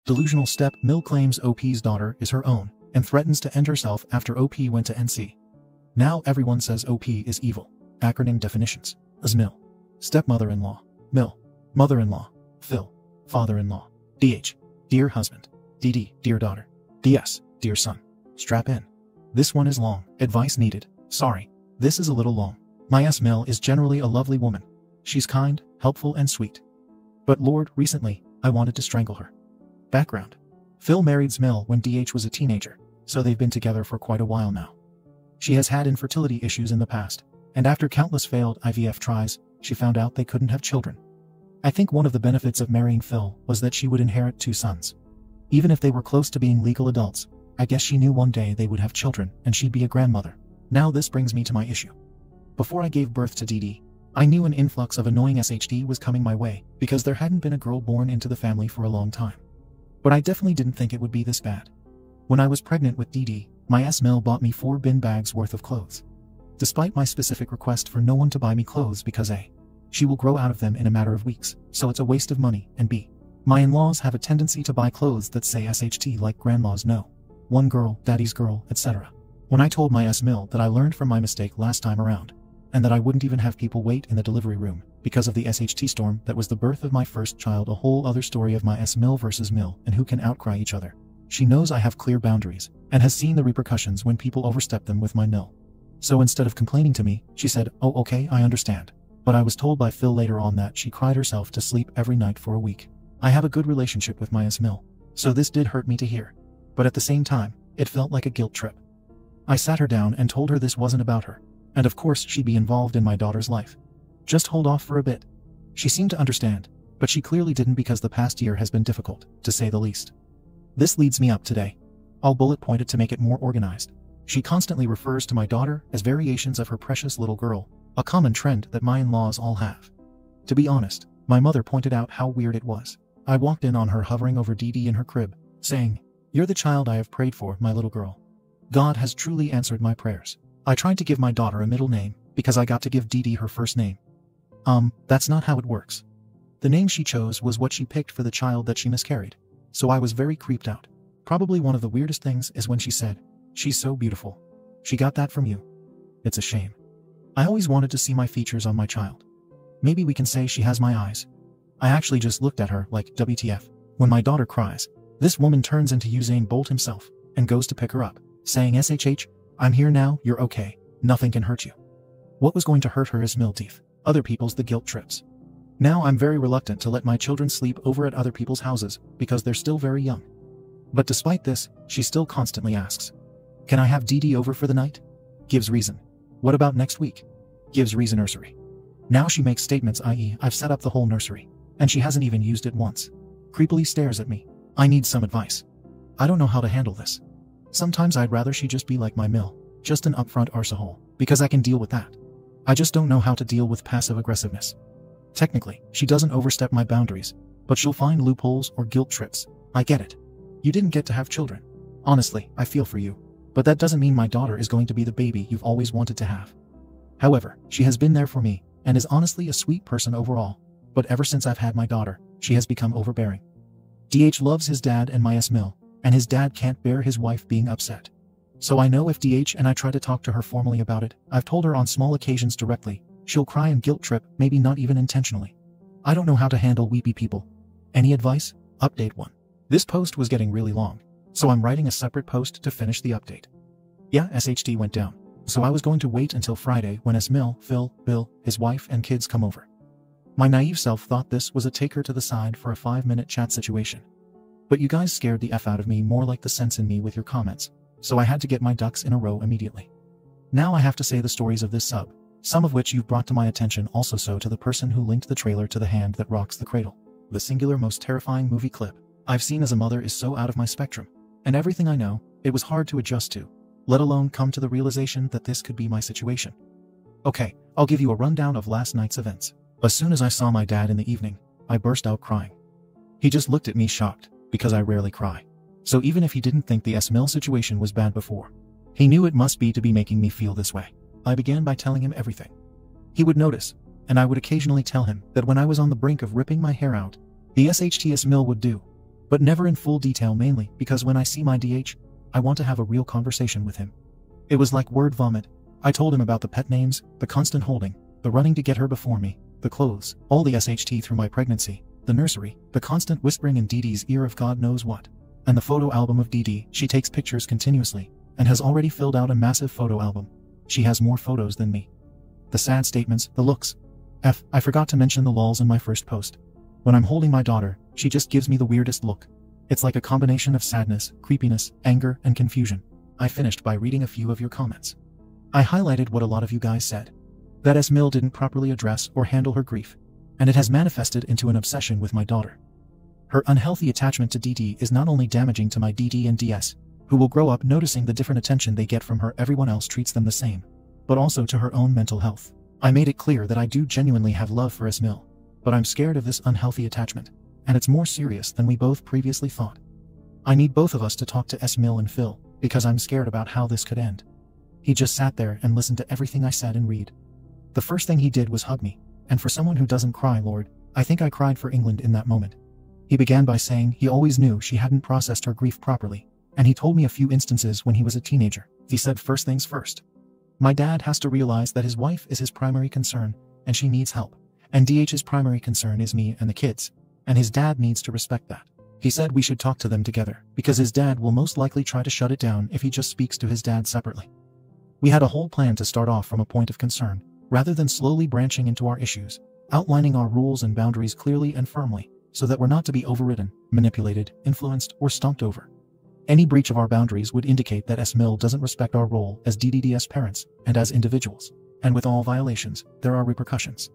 Delusional step. Mill claims OP's daughter is her own and threatens to end herself after OP went to NC. Now everyone says OP is evil. Acronym definitions. As Mill. Stepmother-in-law. Mill. Mother-in-law. Phil. Father-in-law. DH. Dear husband. DD. Dear daughter. DS. Dear son. Strap in. This one is long. Advice needed. Sorry. This is a little long. My Mill is generally a lovely woman. She's kind, helpful and sweet. But Lord, recently, I wanted to strangle her. Background. Phil married Mill when DH was a teenager, so they've been together for quite a while now. She has had infertility issues in the past, and after countless failed IVF tries, she found out they couldn't have children. I think one of the benefits of marrying Phil was that she would inherit 2 sons. Even if they were close to being legal adults, I guess she knew one day they would have children and she'd be a grandmother. Now this brings me to my issue. Before I gave birth to DD, I knew an influx of annoying SHD was coming my way because there hadn't been a girl born into the family for a long time. But I definitely didn't think it would be this bad. When I was pregnant with DD, my Mill bought me 4 bin bags worth of clothes. Despite my specific request for no one to buy me clothes because A, she will grow out of them in a matter of weeks, so it's a waste of money, and B, my in-laws have a tendency to buy clothes that say SHT like grandma's no. One girl, daddy's girl, etc. When I told my Mill that I learned from my mistake last time around, and that I wouldn't even have people wait in the delivery room because of the SHT storm that was the birth of my first child, a whole other story of my Mill versus Mill and who can outcry each other. She knows I have clear boundaries and has seen the repercussions when people overstep them with my Mill. So instead of complaining to me, she said, "Oh, okay, I understand." But I was told by Phil later on that she cried herself to sleep every night for a week. I have a good relationship with my Mill, so this did hurt me to hear. But at the same time, it felt like a guilt trip. I sat her down and told her this wasn't about her, and of course she'd be involved in my daughter's life. Just hold off for a bit. She seemed to understand, but she clearly didn't because the past year has been difficult, to say the least. This leads me up today. I'll bullet point it to make it more organized. She constantly refers to my daughter as variations of her precious little girl, a common trend that my in-laws all have. To be honest, my mother pointed out how weird it was. I walked in on her hovering over DD in her crib, saying, "You're the child I have prayed for, my little girl. God has truly answered my prayers." I tried to give my daughter a middle name, because I got to give DD her first name. That's not how it works. The name she chose was what she picked for the child that she miscarried, so I was very creeped out. Probably one of the weirdest things is when she said, "She's so beautiful. She got that from you." It's a shame. I always wanted to see my features on my child. Maybe we can say she has my eyes. I actually just looked at her like, WTF. When my daughter cries, this woman turns into Usain Bolt himself and goes to pick her up, saying, "SHH, I'm here now, you're okay, nothing can hurt you." What was going to hurt her is Mill teeth, other people's the guilt trips. Now I'm very reluctant to let my children sleep over at other people's houses because they're still very young. But despite this, she still constantly asks, "Can I have DD over for the night?" Gives reason. "What about next week?" Gives reason nursery. Now she makes statements i.e. I've set up the whole nursery, and she hasn't even used it once. Creepily stares at me. I need some advice. I don't know how to handle this. Sometimes I'd rather she just be like my Mill, just an upfront arsehole, because I can deal with that. I just don't know how to deal with passive aggressiveness. Technically, she doesn't overstep my boundaries, but she'll find loopholes or guilt trips. I get it. You didn't get to have children. Honestly, I feel for you. But that doesn't mean my daughter is going to be the baby you've always wanted to have. However, she has been there for me, and is honestly a sweet person overall. But ever since I've had my daughter, she has become overbearing. DH loves his dad and my Mill, and his dad can't bear his wife being upset. So I know if DH and I try to talk to her formally about it, I've told her on small occasions directly, she'll cry and guilt trip, maybe not even intentionally. I don't know how to handle weepy people. Any advice? Update 1. This post was getting really long, so I'm writing a separate post to finish the update. Yeah, SHD went down, so I was going to wait until Friday when Mill, Phil, Bill, his wife and kids come over. My naive self thought this was a take her to the side for a 5-minute chat situation. But you guys scared the F out of me more like the sense in me with your comments, so I had to get my ducks in a row immediately. Now I have to say the stories of this sub, some of which you've brought to my attention, also so to the person who linked the trailer to The Hand That Rocks the Cradle. The singular most terrifying movie clip I've seen as a mother is so out of my spectrum, and everything I know, it was hard to adjust to, let alone come to the realization that this could be my situation. Okay, I'll give you a rundown of last night's events. As soon as I saw my dad in the evening, I burst out crying. He just looked at me shocked, because I rarely cry. So even if he didn't think the Mill situation was bad before, he knew it must be to be making me feel this way. I began by telling him everything. He would notice, and I would occasionally tell him that when I was on the brink of ripping my hair out, the SHT Mill would do. but never in full detail, mainly because when I see my DH, I want to have a real conversation with him. It was like word vomit. I told him about the pet names, the constant holding, the running to get her before me, the clothes, all the SHT through my pregnancy, the nursery, the constant whispering in Dee Dee's ear of God knows what, and the photo album of Dee Dee. She takes pictures continuously, and has already filled out a massive photo album. She has more photos than me. The sad statements, the looks. I forgot to mention the lols in my first post. When I'm holding my daughter, she just gives me the weirdest look. It's like a combination of sadness, creepiness, anger, and confusion. I finished by reading a few of your comments. I highlighted what a lot of you guys said. That Smil didn't properly address or handle her grief, and it has manifested into an obsession with my daughter. Her unhealthy attachment to Dee Dee is not only damaging to my DD and DS, who will grow up noticing the different attention they get from her, everyone else treats them the same, but also to her own mental health. I made it clear that I do genuinely have love for Smil, but I'm scared of this unhealthy attachment, and it's more serious than we both previously thought. I need both of us to talk to Smil and Phil, because I'm scared about how this could end. He just sat there and listened to everything I said and read. The first thing he did was hug me, and for someone who doesn't cry, Lord, I think I cried for England in that moment. He began by saying he always knew she hadn't processed her grief properly, and he told me a few instances when he was a teenager. He said, first things first. My dad has to realize that his wife is his primary concern, and she needs help, and DH's primary concern is me and the kids, and his dad needs to respect that. He said we should talk to them together, because his dad will most likely try to shut it down if he just speaks to his dad separately. We had a whole plan to start off from a point of concern, rather than slowly branching into our issues, outlining our rules and boundaries clearly and firmly, so that we're not to be overridden, manipulated, influenced, or stomped over. Any breach of our boundaries would indicate that Smil doesn't respect our role as DDDS parents and as individuals, and with all violations, there are repercussions.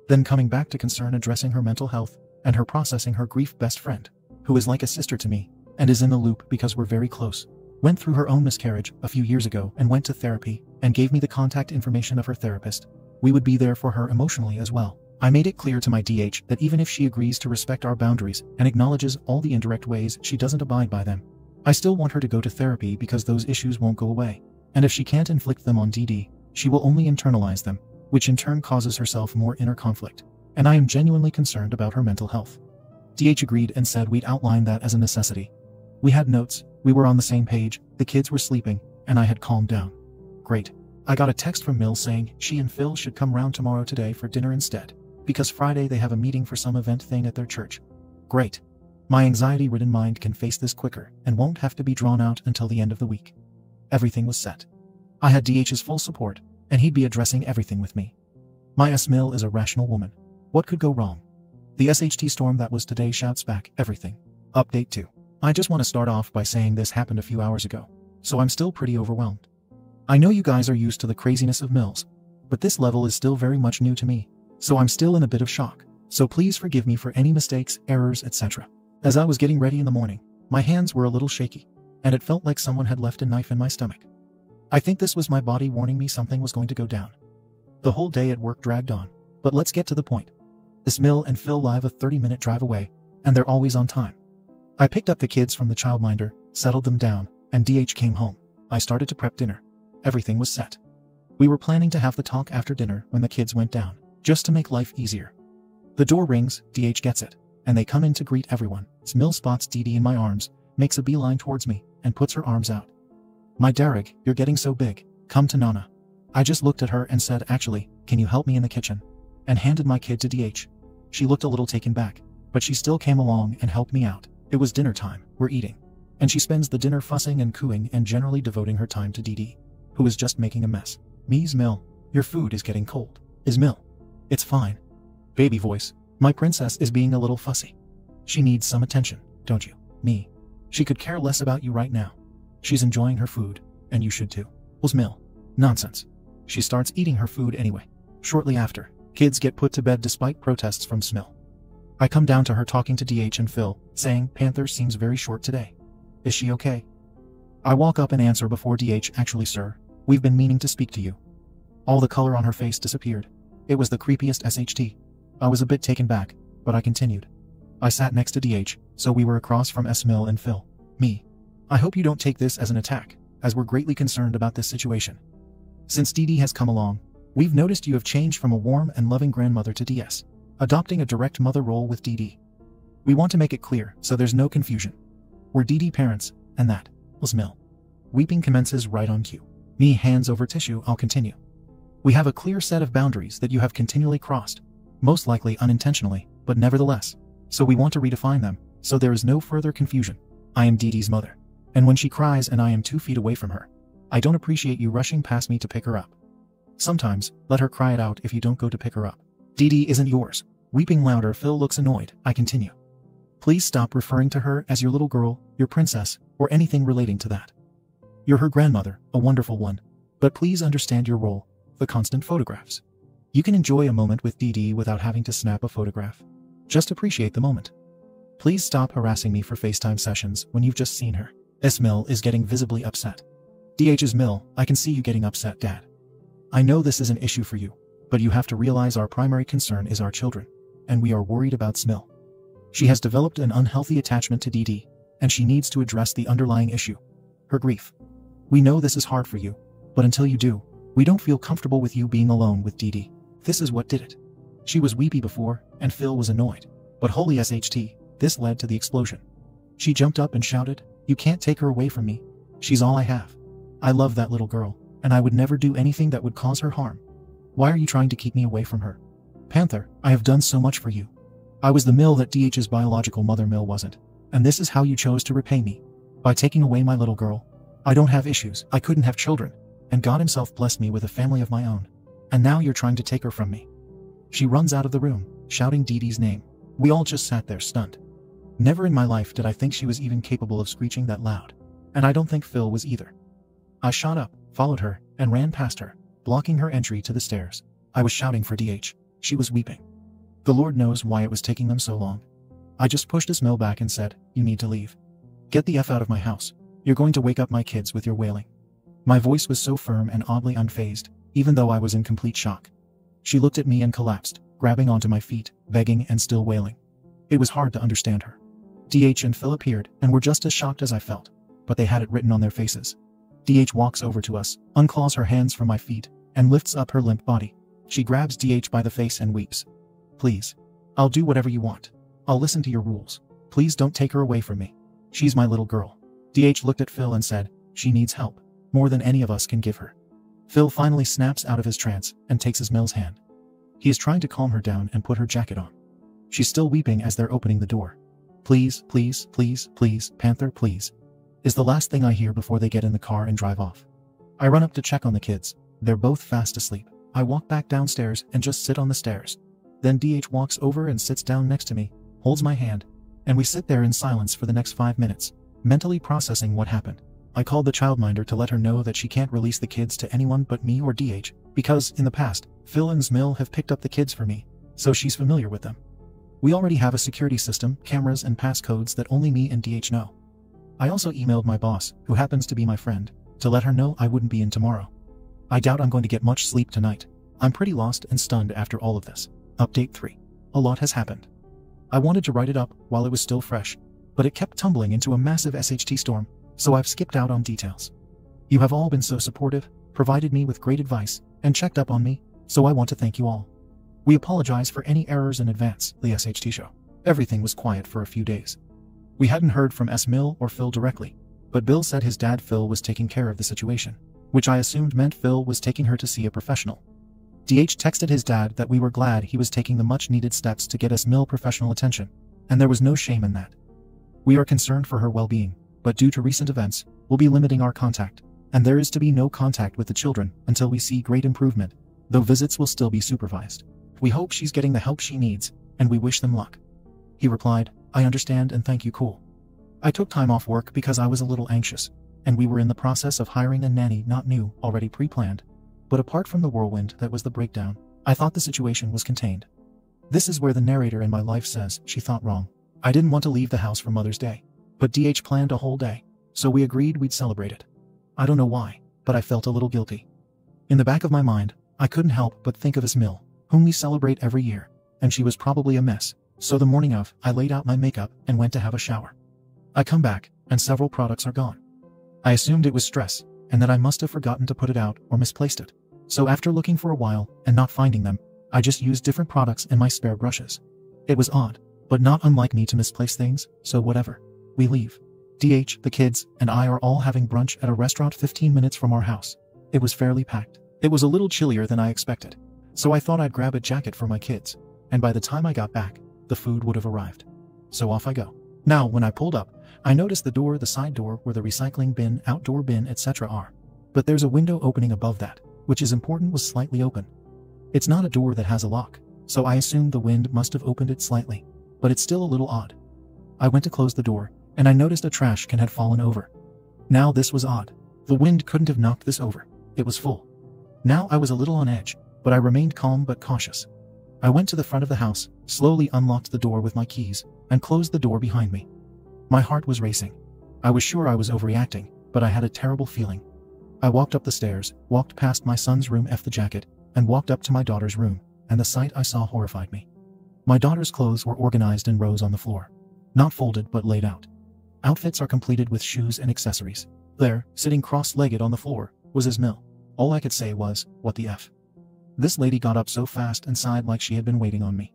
Then coming back to concern addressing her mental health, and her processing her grief. Best friend, who is like a sister to me, and is in the loop because we're very close, went through her own miscarriage a few years ago and went to therapy, and gave me the contact information of her therapist. We would be there for her emotionally as well. I made it clear to my DH that even if she agrees to respect our boundaries and acknowledges all the indirect ways she doesn't abide by them, I still want her to go to therapy because those issues won't go away. And if she can't inflict them on DD, she will only internalize them, which in turn causes herself more inner conflict. And I am genuinely concerned about her mental health. DH agreed and said we'd outline that as a necessity. We had notes, we were on the same page, the kids were sleeping, and I had calmed down. Great. I got a text from Mill saying she and Phil should come round tomorrow today for dinner instead, because Friday they have a meeting for some event thing at their church. Great. My anxiety-ridden mind can face this quicker and won't have to be drawn out until the end of the week. Everything was set. I had DH's full support, and he'd be addressing everything with me. My Smil is a rational woman. What could go wrong? The SHT storm that was today shouts back everything. Update 2. I just want to start off by saying this happened a few hours ago, so I'm still pretty overwhelmed. I know you guys are used to the craziness of Mills, but this level is still very much new to me, so I'm still in a bit of shock. So please forgive me for any mistakes, errors, etc. As I was getting ready in the morning, my hands were a little shaky, and it felt like someone had left a knife in my stomach. I think this was my body warning me something was going to go down. The whole day at work dragged on, but let's get to the point. Mill and Phil live a 30-minute drive away, and they're always on time. I picked up the kids from the childminder, settled them down, and DH came home. I started to prep dinner. Everything was set. We were planning to have the talk after dinner when the kids went down, just to make life easier. The door rings, DH gets it, and they come in to greet everyone. Mill spots Dee Dee in my arms, makes a beeline towards me, and puts her arms out. My Derek, you're getting so big, come to Nana. I just looked at her and said, actually, can you help me in the kitchen? And handed my kid to DH. She looked a little taken back, but she still came along and helped me out. It was dinner time, we're eating. And she spends the dinner fussing and cooing and generally devoting her time to Dee Dee, who is just making a mess. Ms. Mill, your food is getting cold. Mill. It's fine. Baby voice, my princess is being a little fussy. She needs some attention, don't you? Me. She could care less about you right now. She's enjoying her food, and you should too. Mill. Nonsense. She starts eating her food anyway. Shortly after, kids get put to bed despite protests from Smil. I come down to her talking to DH and Phil, saying, Panther seems very short today. Is she okay? I walk up and answer before DH, actually sir, we've been meaning to speak to you. All the color on her face disappeared. It was the creepiest SHT. I was a bit taken back, but I continued. I sat next to DH, so we were across from Smil and Phil. Me. I hope you don't take this as an attack, as we're greatly concerned about this situation. Since Dee Dee has come along, we've noticed you have changed from a warm and loving grandmother to DS, adopting a direct mother role with Dee Dee. We want to make it clear so there's no confusion. We're DD parents, and that was Mill. Weeping commences right on cue. Me hands over tissue. I'll continue. We have a clear set of boundaries that you have continually crossed, most likely unintentionally, but nevertheless. So we want to redefine them, so there is no further confusion. I am DD's mother. And when she cries and I am 2 feet away from her, I don't appreciate you rushing past me to pick her up. Sometimes, let her cry it out if you don't go to pick her up. DD isn't yours. Weeping louder, Phil looks annoyed. I continue. Please stop referring to her as your little girl, your princess, or anything relating to that. You're her grandmother, a wonderful one. But please understand your role, the constant photographs. You can enjoy a moment with DD without having to snap a photograph. Just appreciate the moment. Please stop harassing me for FaceTime sessions when you've just seen her. Mill is getting visibly upset. DH's Mill, I can see you getting upset, Dad. I know this is an issue for you, but you have to realize our primary concern is our children, and we are worried about Smil. She has developed an unhealthy attachment to DD, and she needs to address the underlying issue, her grief. We know this is hard for you, but until you do, we don't feel comfortable with you being alone with DD. This is what did it. She was weepy before, and Phil was annoyed. But holy SHT, this led to the explosion. She jumped up and shouted, "You can't take her away from me. She's all I have. I love that little girl, and I would never do anything that would cause her harm. Why are you trying to keep me away from her? Panther, I have done so much for you. I was the Mill that DH's biological mother Mill wasn't, and this is how you chose to repay me. By taking away my little girl. I don't have issues, I couldn't have children, and God himself blessed me with a family of my own. And now you're trying to take her from me." She runs out of the room, shouting DD's name. We all just sat there stunned. Never in my life did I think she was even capable of screeching that loud. And I don't think Phil was either. I shot up, followed her, and ran past her, blocking her entry to the stairs. I was shouting for DH. She was weeping. The Lord knows why it was taking them so long. I just pushed Ismail back and said, "You need to leave. Get the F out of my house. You're going to wake up my kids with your wailing." My voice was so firm and oddly unfazed, even though I was in complete shock. She looked at me and collapsed, grabbing onto my feet, begging and still wailing. It was hard to understand her. DH and Phil appeared and were just as shocked as I felt, but they had it written on their faces. DH walks over to us, unclaws her hands from my feet, and lifts up her limp body. She grabs DH by the face and weeps. "Please. I'll do whatever you want. I'll listen to your rules. Please don't take her away from me. She's my little girl." DH looked at Phil and said, "She needs help. More than any of us can give her." Phil finally snaps out of his trance and takes Ismail's hand. He is trying to calm her down and put her jacket on. She's still weeping as they're opening the door. "Please, please, please, please, Panther, please," is the last thing I hear before they get in the car and drive off. I run up to check on the kids. They're both fast asleep. I walk back downstairs and just sit on the stairs. Then DH walks over and sits down next to me, holds my hand, and we sit there in silence for the next 5 minutes, mentally processing what happened. I called the childminder to let her know that she can't release the kids to anyone but me or DH, because, in the past, Phil and Zmill have picked up the kids for me, so she's familiar with them. We already have a security system, cameras and passcodes that only me and DH know. I also emailed my boss, who happens to be my friend, to let her know I wouldn't be in tomorrow. I doubt I'm going to get much sleep tonight. I'm pretty lost and stunned after all of this. Update 3. A lot has happened. I wanted to write it up while it was still fresh, but it kept tumbling into a massive SHT storm, so I've skipped out on details. You have all been so supportive, provided me with great advice, and checked up on me, so I want to thank you all. We apologize for any errors in advance. The SHT show. Everything was quiet for a few days. We hadn't heard from Mill or Phil directly, but Bill said his dad Phil was taking care of the situation, which I assumed meant Phil was taking her to see a professional. DH texted his dad that we were glad he was taking the much-needed steps to get Mill professional attention, and there was no shame in that. We are concerned for her well-being, but due to recent events, we'll be limiting our contact, and there is to be no contact with the children until we see great improvement, though visits will still be supervised. We hope she's getting the help she needs, and we wish them luck. He replied, "I understand and thank you, cool." I took time off work because I was a little anxious, and we were in the process of hiring a nanny, not new, already pre-planned. But apart from the whirlwind that was the breakdown, I thought the situation was contained. This is where the narrator in my life says she thought wrong. I didn't want to leave the house for Mother's Day, but DH planned a whole day, so we agreed we'd celebrate it. I don't know why, but I felt a little guilty. In the back of my mind, I couldn't help but think of Ismail, whom we celebrate every year, and she was probably a mess, so the morning of, I laid out my makeup and went to have a shower. I come back, and several products are gone. I assumed it was stress, and that I must have forgotten to put it out or misplaced it. So after looking for a while and not finding them, I just used different products and my spare brushes. It was odd, but not unlike me to misplace things, so whatever. We leave. DH, the kids, and I are all having brunch at a restaurant 15 minutes from our house. It was fairly packed. It was a little chillier than I expected, so I thought I'd grab a jacket for my kids, and by the time I got back, the food would have arrived. So off I go. Now, when I pulled up, I noticed the side door where the recycling bin, outdoor bin, etc. are. But there's a window opening above that, which is important, was slightly open. It's not a door that has a lock, so I assumed the wind must have opened it slightly, but it's still a little odd. I went to close the door, and I noticed a trash can had fallen over. Now this was odd. The wind couldn't have knocked this over. It was full. Now I was a little on edge, but I remained calm but cautious. I went to the front of the house, slowly unlocked the door with my keys, and closed the door behind me. My heart was racing. I was sure I was overreacting, but I had a terrible feeling. I walked up the stairs, walked past my son's room, the jacket, and walked up to my daughter's room, and the sight I saw horrified me. My daughter's clothes were organized in rows on the floor. Not folded but laid out. Outfits are completed with shoes and accessories. There, sitting cross-legged on the floor, was Ismail. All I could say was, what the F? This lady got up so fast and sighed like she had been waiting on me.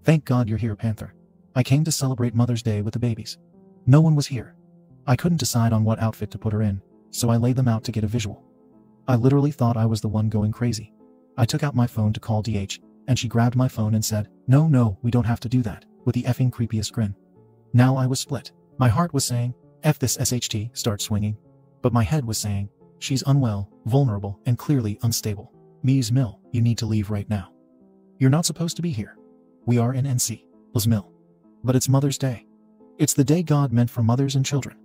Thank God you're here, Panther. I came to celebrate Mother's Day with the babies. No one was here. I couldn't decide on what outfit to put her in, so I laid them out to get a visual. I literally thought I was the one going crazy. I took out my phone to call DH, and she grabbed my phone and said, No, we don't have to do that, with the effing creepiest grin. Now I was split. My heart was saying, F this SHT, start swinging. But my head was saying, she's unwell, vulnerable, and clearly unstable. Ms. Mill, you need to leave right now. You're not supposed to be here. We are in NC. Ms. Mill. But it's Mother's Day. It's the day God meant for mothers and children.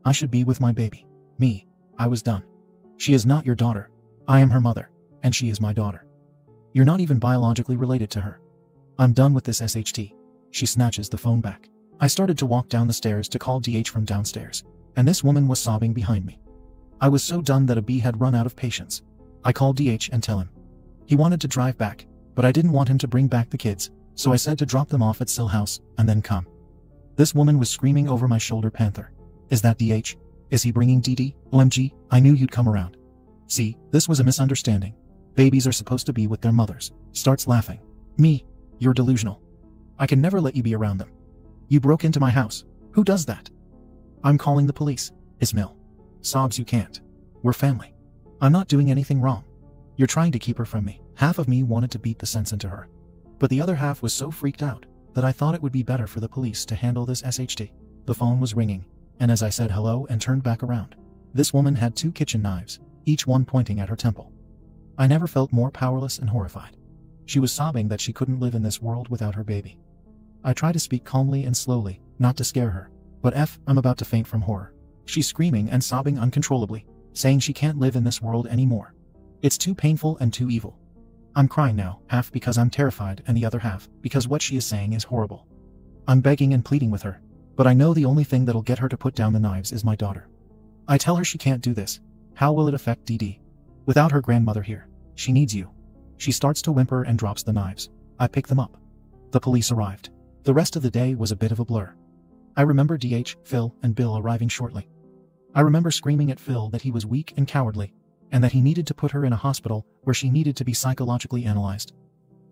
I should be with my baby. Me. I was done. She is not your daughter. I am her mother, and she is my daughter. You're not even biologically related to her. I'm done with this SHT. She snatches the phone back. I started to walk down the stairs to call DH from downstairs, and this woman was sobbing behind me. I was so done that a bee had run out of patience. I called DH and tell him. He wanted to drive back, but I didn't want him to bring back the kids, so I said to drop them off at Sill House, and then come. This woman was screaming over my shoulder, Panther. Is that DH? Is he bringing DD? OMG, I knew you'd come around. See, this was a misunderstanding. Babies are supposed to be with their mothers. Starts laughing. Me. You're delusional. I can never let you be around them. You broke into my house. Who does that? I'm calling the police. Ismail. Sobs, you can't. We're family. I'm not doing anything wrong. You're trying to keep her from me. Half of me wanted to beat the sense into her, but the other half was so freaked out that I thought it would be better for the police to handle this SHT. The phone was ringing, and as I said hello and turned back around, this woman had 2 kitchen knives, each one pointing at her temple. I never felt more powerless and horrified. She was sobbing that she couldn't live in this world without her baby. I tried to speak calmly and slowly, not to scare her, but I'm about to faint from horror. She's screaming and sobbing uncontrollably, saying she can't live in this world anymore. It's too painful and too evil. I'm crying now, half because I'm terrified and the other half because what she is saying is horrible. I'm begging and pleading with her, but I know the only thing that'll get her to put down the knives is my daughter. I tell her she can't do this. How will it affect DD? Without her grandmother here, she needs you. She starts to whimper and drops the knives. I pick them up. The police arrived. The rest of the day was a bit of a blur. I remember DH, Phil, and Bill arriving shortly. I remember screaming at Phil that he was weak and cowardly, and that he needed to put her in a hospital where she needed to be psychologically analyzed.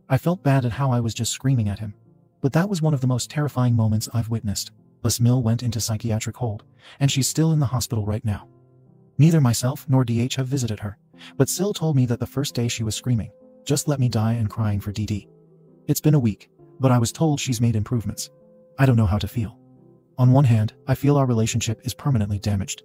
I felt bad at how I was just screaming at him, but that was one of the most terrifying moments I've witnessed. Mill went into psychiatric hold, and she's still in the hospital right now. Neither myself nor DH have visited her, but Sil told me that the first day she was screaming, "Just let me die," and crying for DD. It's been a week, but I was told she's made improvements. I don't know how to feel. On one hand, I feel our relationship is permanently damaged.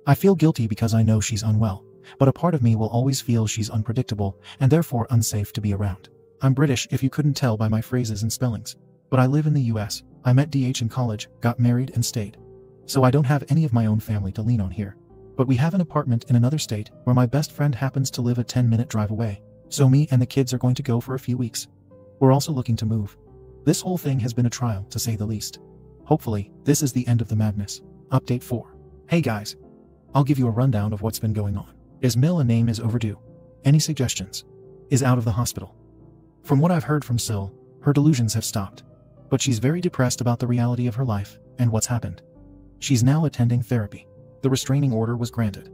I feel guilty because I know she's unwell, but a part of me will always feel she's unpredictable and therefore unsafe to be around. I'm British if you couldn't tell by my phrases and spellings, but I live in the US. I met DH in college, got married and stayed. So I don't have any of my own family to lean on here. But we have an apartment in another state where my best friend happens to live a 10-minute drive away. So me and the kids are going to go for a few weeks. We're also looking to move. This whole thing has been a trial, to say the least. Hopefully, this is the end of the madness. Update 4. Hey guys. I'll give you a rundown of what's been going on. Is Mill a name is overdue? Any suggestions? Is out of the hospital. From what I've heard from Sil, her delusions have stopped. But she's very depressed about the reality of her life and what's happened. She's now attending therapy. The restraining order was granted.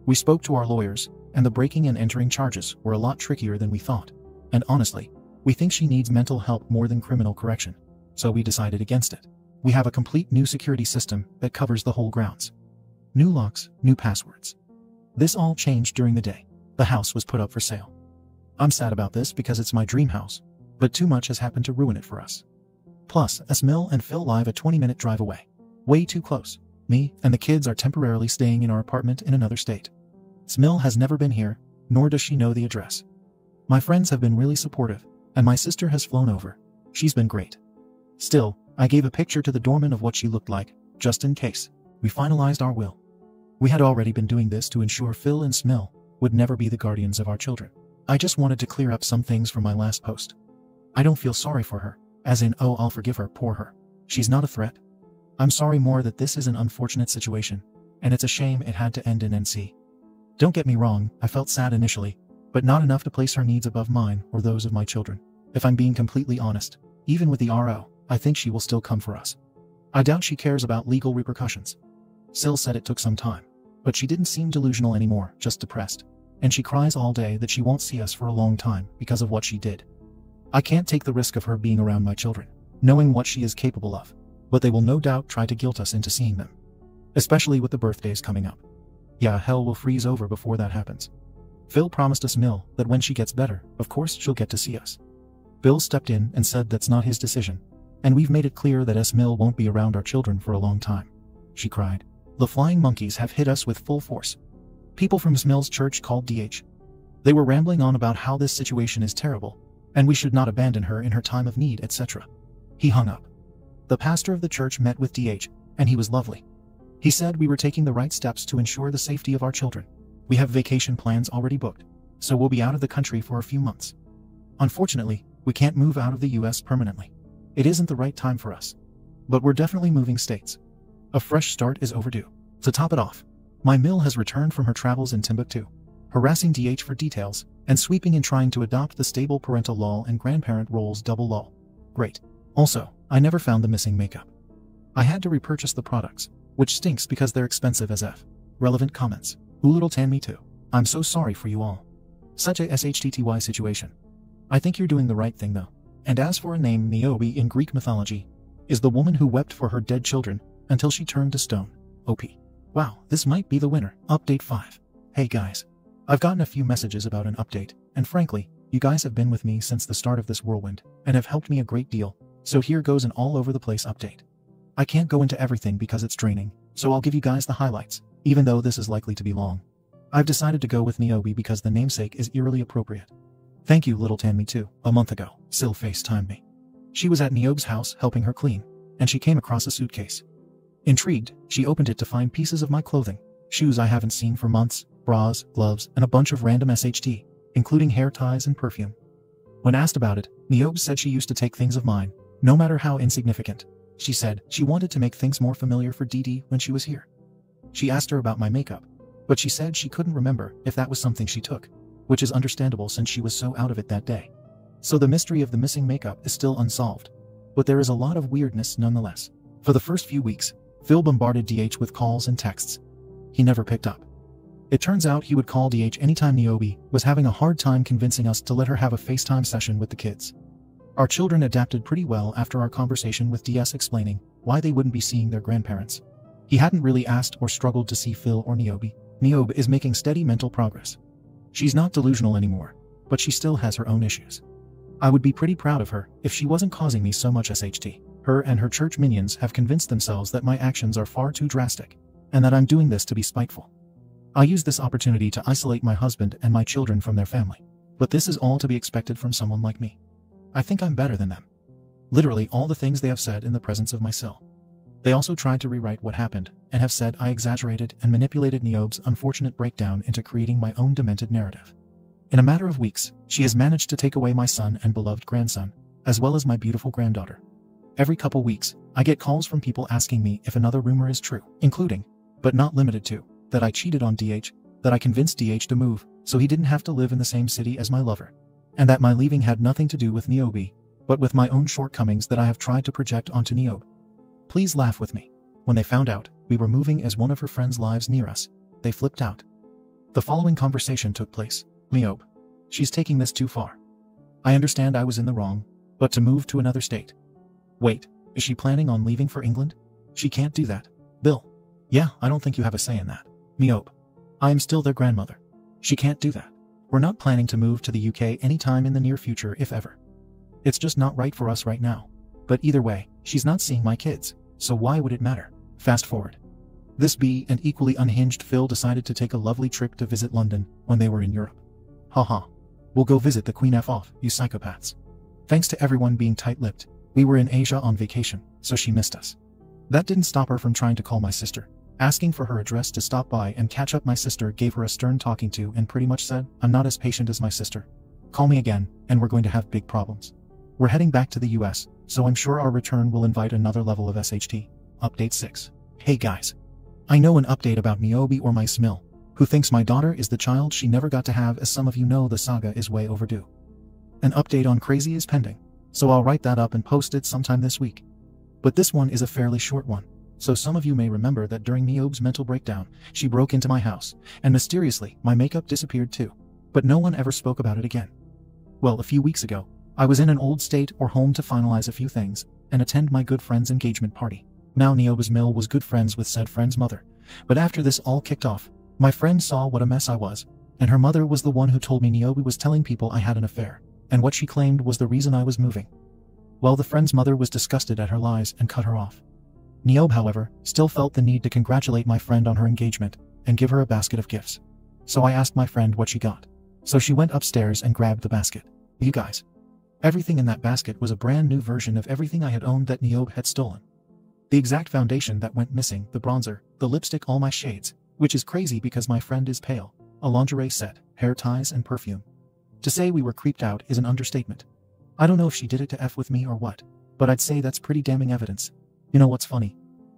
We spoke to our lawyers, and the breaking and entering charges were a lot trickier than we thought. And honestly, we think she needs mental help more than criminal correction. so we decided against it. We have a complete new security system that covers the whole grounds. New locks, new passwords. This all changed during the day. The house was put up for sale. I'm sad about this because it's my dream house, but too much has happened to ruin it for us. Plus, Smil and Phil live a 20-minute drive away. Way too close. Me and the kids are temporarily staying in our apartment in another state. Smil has never been here, nor does she know the address. My friends have been really supportive, and my sister has flown over. She's been great. Still, I gave a picture to the doorman of what she looked like, just in case. We finalized our will. We had already been doing this to ensure Phil and Smil would never be the guardians of our children. I just wanted to clear up some things from my last post. I don't feel sorry for her, as in, oh, I'll forgive her, poor her. She's not a threat. I'm sorry more that this is an unfortunate situation, and it's a shame it had to end in NC. Don't get me wrong, I felt sad initially, but not enough to place her needs above mine or those of my children. If I'm being completely honest, even with the RO, I think she will still come for us. I doubt she cares about legal repercussions. Sil said it took some time, but she didn't seem delusional anymore, just depressed. And she cries all day that she won't see us for a long time because of what she did. I can't take the risk of her being around my children, knowing what she is capable of, but they will no doubt try to guilt us into seeing them. Especially with the birthdays coming up. Yeah, hell will freeze over before that happens. Phil promised us Mill that when she gets better, of course she'll get to see us. Bill stepped in and said that's not his decision, and we've made it clear that Mill won't be around our children for a long time. She cried. The flying monkeys have hit us with full force. People from Smill's church called DH. They were rambling on about how this situation is terrible, and we should not abandon her in her time of need, etc. He hung up. The pastor of the church met with DH, and he was lovely. He said we were taking the right steps to ensure the safety of our children. We have vacation plans already booked, so we'll be out of the country for a few months. Unfortunately, we can't move out of the US permanently. It isn't the right time for us. But we're definitely moving states. A fresh start is overdue. To top it off, my Mill has returned from her travels in Timbuktu, harassing DH for details, and sweeping in trying to adopt the stable parental law and grandparent roles double law. Great. Also, I never found the missing makeup. I had to repurchase the products, which stinks because they're expensive as F. Relevant comments. Little tan me too. I'm so sorry for you all. Such a SHTTY situation. I think you're doing the right thing though. And as for a name, Niobe in Greek mythology is the woman who wept for her dead children until she turned to stone. OP. Wow, this might be the winner. Update 5. Hey guys. I've gotten a few messages about an update, and frankly, you guys have been with me since the start of this whirlwind, and have helped me a great deal, so here goes an all-over-the-place update. I can't go into everything because it's draining, so I'll give you guys the highlights, even though this is likely to be long. I've decided to go with Niobe because the namesake is eerily appropriate. Thank you, Little Tan Me too. A month ago, Sil FaceTimed me. She was at Niobe's house helping her clean, and she came across a suitcase. Intrigued, she opened it to find pieces of my clothing, shoes I haven't seen for months, bras, gloves, and a bunch of random SHT, including hair ties and perfume. When asked about it, Niobe said she used to take things of mine, no matter how insignificant. She said she wanted to make things more familiar for Dee when she was here. She asked her about my makeup, but she said she couldn't remember if that was something she took, which is understandable since she was so out of it that day. So the mystery of the missing makeup is still unsolved, but there is a lot of weirdness nonetheless. For the first few weeks, Phil bombarded DH with calls and texts. He never picked up. It turns out he would call DH anytime Niobe was having a hard time convincing us to let her have a FaceTime session with the kids. Our children adapted pretty well after our conversation with DS explaining why they wouldn't be seeing their grandparents. He hadn't really asked or struggled to see Phil or Niobe. Niobe is making steady mental progress. She's not delusional anymore, but she still has her own issues. I would be pretty proud of her if she wasn't causing me so much SHT. Her and her church minions have convinced themselves that my actions are far too drastic, and that I'm doing this to be spiteful. I use this opportunity to isolate my husband and my children from their family, but this is all to be expected from someone like me. I think I'm better than them. Literally all the things they have said in the presence of my Sil. They also tried to rewrite what happened, and have said I exaggerated and manipulated Niobe's unfortunate breakdown into creating my own demented narrative. In a matter of weeks, she has managed to take away my son and beloved grandson, as well as my beautiful granddaughter. Every couple weeks, I get calls from people asking me if another rumor is true, including, but not limited to, that I cheated on DH, that I convinced DH to move so he didn't have to live in the same city as my lover, and that my leaving had nothing to do with Niobe, but with my own shortcomings that I have tried to project onto Niobe. Please laugh with me. When they found out we were moving as one of her friends lives near us, they flipped out. The following conversation took place. Niobe, she's taking this too far. I understand I was in the wrong, but to move to another state. Wait, is she planning on leaving for England? She can't do that. Bill. Yeah, I don't think you have a say in that. Miope. I am still their grandmother. She can't do that. We're not planning to move to the UK anytime in the near future, if ever. It's just not right for us right now. But either way, she's not seeing my kids, so why would it matter? Fast forward. This bee and equally unhinged Phil decided to take a lovely trip to visit London when they were in Europe. Haha. We'll go visit the Queen F off, you psychopaths. Thanks to everyone being tight-lipped, we were in Asia on vacation, so she missed us. That didn't stop her from trying to call my sister, asking for her address to stop by and catch up. My sister gave her a stern talking to and pretty much said, I'm not as patient as my sister. Call me again, and we're going to have big problems. We're heading back to the US, so I'm sure our return will invite another level of SHT. Update 6. Hey guys. I know an update about Miope or my Smil, who thinks my daughter is the child she never got to have. As some of you know, the saga is way overdue. An update on Crazy is pending, so I'll write that up and post it sometime this week. But this one is a fairly short one, so some of you may remember that during Miope's mental breakdown, she broke into my house, and mysteriously, my makeup disappeared too. But no one ever spoke about it again. Well, a few weeks ago, I was in an old state or home to finalize a few things, and attend my good friend's engagement party. Now Miope's Mill was good friends with said friend's mother, but after this all kicked off, my friend saw what a mess I was, and her mother was the one who told me Miope was telling people I had an affair, and what she claimed was the reason I was moving. Well, the friend's mother was disgusted at her lies and cut her off. Miope, however, still felt the need to congratulate my friend on her engagement and give her a basket of gifts. So I asked my friend what she got. So she went upstairs and grabbed the basket. You guys. Everything in that basket was a brand new version of everything I had owned that Miope had stolen. The exact foundation that went missing, the bronzer, the lipstick, all my shades, which is crazy because my friend is pale, a lingerie set, hair ties, and perfume. To say we were creeped out is an understatement. I don't know if she did it to F with me or what, but I'd say that's pretty damning evidence. You know what's funny?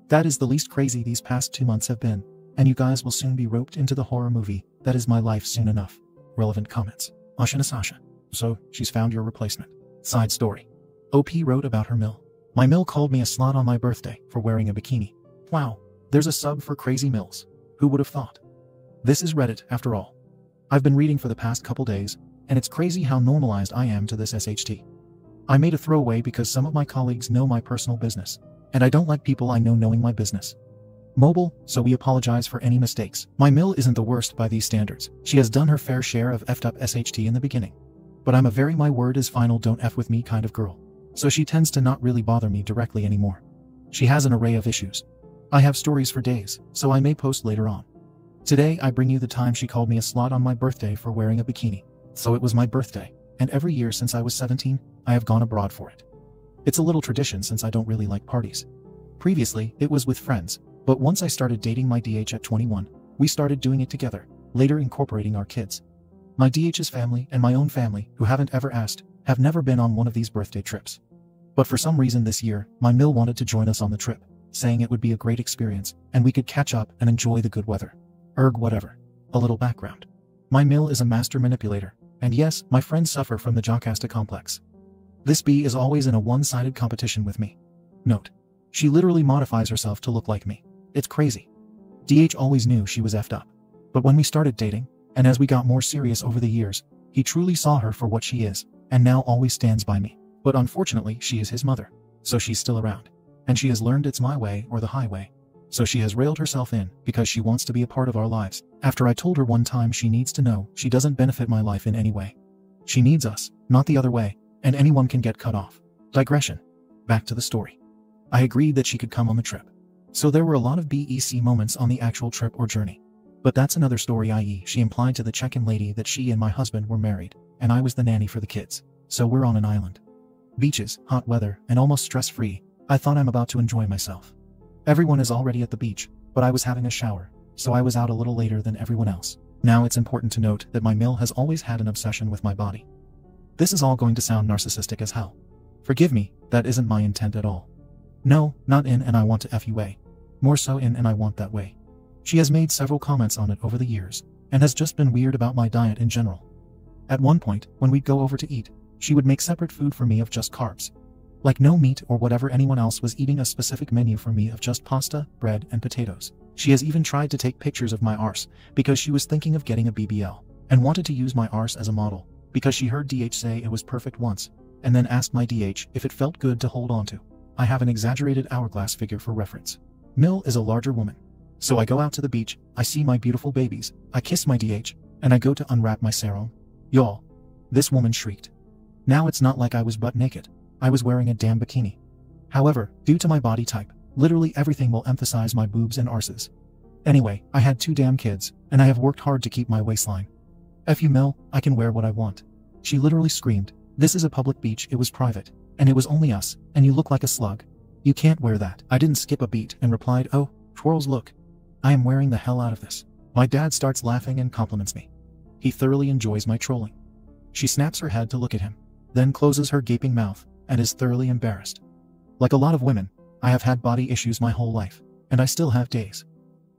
That is the least crazy these past 2 months have been, and you guys will soon be roped into the horror movie that is my life soon enough. Relevant comments. Ashana Sasha. So, she's found your replacement. Side story. OP wrote about her Mill. My Mill called me a slut on my birthday for wearing a bikini. Wow, there's a sub for Crazy Mills. Who would have thought? This is Reddit, after all. I've been reading for the past couple days, and it's crazy how normalized I am to this SHT. I made a throwaway because some of my colleagues know my personal business, and I don't like people I know knowing my business. Mobile, so we apologize for any mistakes. My Mill isn't the worst by these standards. She has done her fair share of effed up SHT in the beginning. But I'm a very my word is final don't F with me kind of girl. So she tends to not really bother me directly anymore. She has an array of issues. I have stories for days, so I may post later on. Today I bring you the time she called me a slut on my birthday for wearing a bikini. So it was my birthday, and every year since I was 17, I have gone abroad for it. It's a little tradition since I don't really like parties. Previously, it was with friends, but once I started dating my DH at 21, we started doing it together, later incorporating our kids. My DH's family and my own family, who haven't ever asked, have never been on one of these birthday trips. But for some reason this year, my Mill wanted to join us on the trip, saying it would be a great experience, and we could catch up and enjoy the good weather. Whatever. A little background. My Mill is a master manipulator, and yes, my friends suffer from the Jocasta complex. This bee is always in a one-sided competition with me. Note. She literally modifies herself to look like me. It's crazy. DH always knew she was effed up. But when we started dating, and as we got more serious over the years, he truly saw her for what she is, and now always stands by me. But unfortunately, she is his mother, so she's still around. And she has learned it's my way or the highway. So she has railed herself in, because she wants to be a part of our lives, after I told her one time she needs to know she doesn't benefit my life in any way. She needs us, not the other way, and anyone can get cut off. Digression. Back to the story. I agreed that she could come on the trip. So there were a lot of BEC moments on the actual trip or journey. But that's another story, i.e. she implied to the check-in lady that she and my husband were married, and I was the nanny for the kids. So we're on an island. Beaches, hot weather, and almost stress-free. I thought I'm about to enjoy myself. Everyone is already at the beach, but I was having a shower, so I was out a little later than everyone else. Now it's important to note that my Mill has always had an obsession with my body. This is all going to sound narcissistic as hell. Forgive me, that isn't my intent at all. No, not in and I want to F you way. More so in and I want that way. She has made several comments on it over the years, and has just been weird about my diet in general. At one point, when we'd go over to eat, she would make separate food for me of just carbs. Like no meat or whatever anyone else was eating, a specific menu for me of just pasta, bread, and potatoes. She has even tried to take pictures of my arse, because she was thinking of getting a BBL, and wanted to use my arse as a model, because she heard DH say it was perfect once, and then asked my DH if it felt good to hold on to. I have an exaggerated hourglass figure for reference. Mill is a larger woman. So I go out to the beach, I see my beautiful babies, I kiss my DH, and I go to unwrap my sarong. Y'all. This woman shrieked. Now it's not like I was butt naked. I was wearing a damn bikini. However, due to my body type, literally everything will emphasize my boobs and arses. Anyway, I had 2 damn kids, and I have worked hard to keep my waistline. F you Mill, I can wear what I want. She literally screamed, this is a public beach, it was private, and it was only us, and you look like a slug. You can't wear that. I didn't skip a beat and replied, oh, twirls look. I am wearing the hell out of this. My dad starts laughing and compliments me. He thoroughly enjoys my trolling. She snaps her head to look at him, then closes her gaping mouth, and is thoroughly embarrassed. Like a lot of women, I have had body issues my whole life, and I still have days.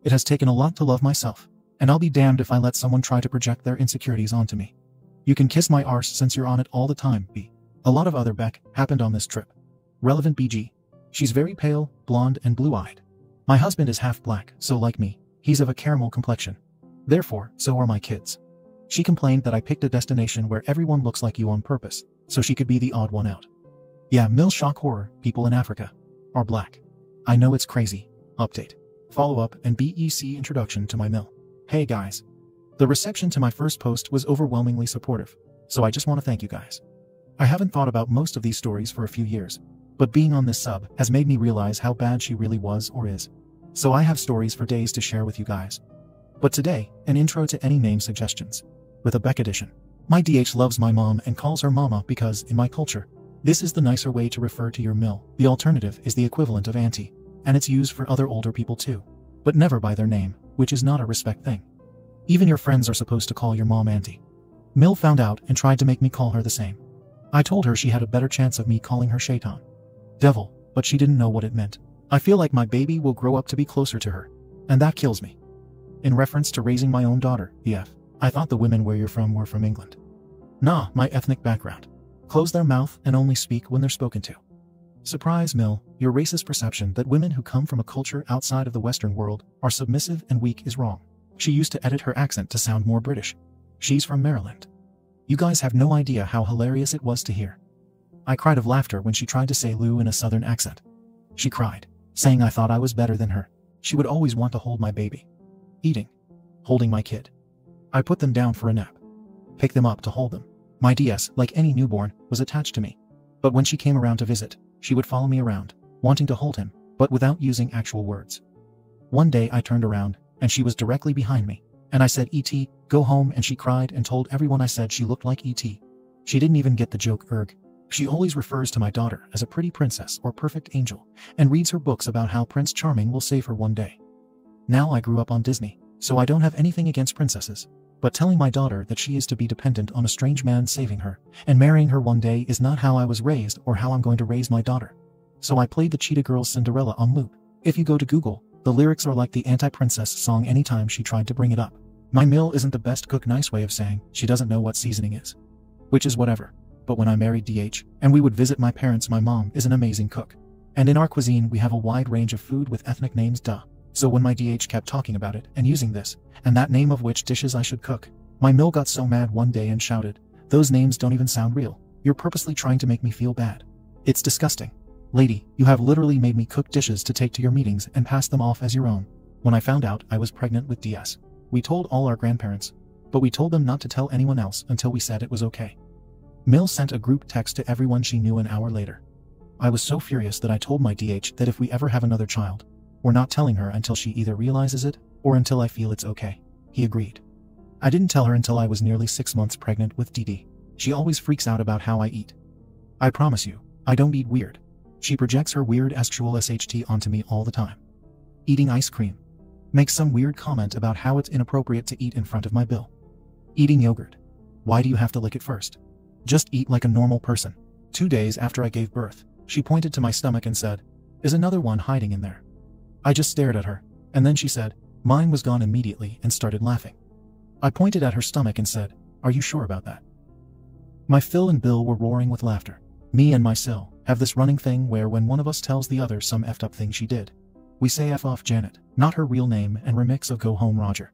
It has taken a lot to love myself, and I'll be damned if I let someone try to project their insecurities onto me. You can kiss my arse since you're on it all the time, B. A lot of other Beck happened on this trip. Relevant BG. She's very pale, blonde, and blue-eyed. My husband is half black, so like me, he's of a caramel complexion. Therefore, so are my kids. She complained that I picked a destination where everyone looks like you on purpose, so she could be the odd one out. Yeah, Mill shock horror, people in Africa are black. I know it's crazy. Update. Follow-up and BEC introduction to my Mill. Hey guys. The reception to my first post was overwhelmingly supportive, so I just want to thank you guys. I haven't thought about most of these stories for a few years, but being on this sub has made me realize how bad she really was or is. So I have stories for days to share with you guys. But today, an intro to any name suggestions. With a Beck edition. My DH loves my mom and calls her mama because, in my culture, this is the nicer way to refer to your Mill. The alternative is the equivalent of auntie, and it's used for other older people too, but never by their name, which is not a respect thing. Even your friends are supposed to call your mom auntie. Mill found out and tried to make me call her the same. I told her she had a better chance of me calling her Shaitan. Devil, but she didn't know what it meant. I feel like my baby will grow up to be closer to her, and that kills me. In reference to raising my own daughter, EF, I thought the women where you're from were from England. Nah, my ethnic background. Close their mouth and only speak when they're spoken to. Surprise, Mill, your racist perception that women who come from a culture outside of the Western world are submissive and weak is wrong. She used to edit her accent to sound more British. She's from Maryland. You guys have no idea how hilarious it was to hear. I cried of laughter when she tried to say Lou in a southern accent. She cried, saying I thought I was better than her. She would always want to hold my baby. Eating. Holding my kid. I put them down for a nap. Pick them up to hold them. My DS, like any newborn, was attached to me. But when she came around to visit, she would follow me around, wanting to hold him, but without using actual words. One day I turned around, and she was directly behind me, and I said, E.T., go home, and she cried and told everyone I said she looked like E.T. She didn't even get the joke, erg. She always refers to my daughter as a pretty princess or perfect angel, and reads her books about how Prince Charming will save her one day. Now I grew up on Disney, so I don't have anything against princesses, but telling my daughter that she is to be dependent on a strange man saving her and marrying her one day is not how I was raised or how I'm going to raise my daughter. So I played the Cheetah Girls Cinderella on loop. If you go to Google, the lyrics are like the anti-princess song anytime she tried to bring it up. My Mill isn't the best cook, nice way of saying she doesn't know what seasoning is. Which is whatever. But when I married DH, and we would visit my parents, my mom is an amazing cook. And in our cuisine we have a wide range of food with ethnic names, duh. So when my DH kept talking about it and using this, and that name of which dishes I should cook, my Mill got so mad one day and shouted, those names don't even sound real. You're purposely trying to make me feel bad. It's disgusting. Lady, you have literally made me cook dishes to take to your meetings and pass them off as your own. When I found out I was pregnant with DS, we told all our grandparents, but we told them not to tell anyone else until we said it was okay. Mill sent a group text to everyone she knew an hour later. I was so furious that I told my DH that if we ever have another child, we're not telling her until she either realizes it, or until I feel it's okay. He agreed. I didn't tell her until I was nearly 6 months pregnant with DD. She always freaks out about how I eat. I promise you, I don't eat weird. She projects her weird actual SHT onto me all the time. Eating ice cream. Makes some weird comment about how it's inappropriate to eat in front of my Bill. Eating yogurt. Why do you have to lick it first? Just eat like a normal person. 2 days after I gave birth, she pointed to my stomach and said, "Is another one hiding in there?" I just stared at her, and then she said, "Mine was gone immediately," and started laughing. I pointed at her stomach and said, "Are you sure about that?" My Phil and Bill were roaring with laughter. Me and my Sil have this running thing where when one of us tells the other some effed up thing she did, we say F off Janet, not her real name, and remix of Go Home Roger.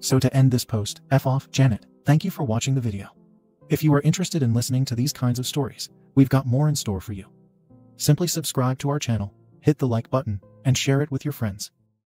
So to end this post, F off Janet, thank you for watching the video. If you are interested in listening to these kinds of stories, we've got more in store for you. Simply subscribe to our channel, hit the like button, and share it with your friends.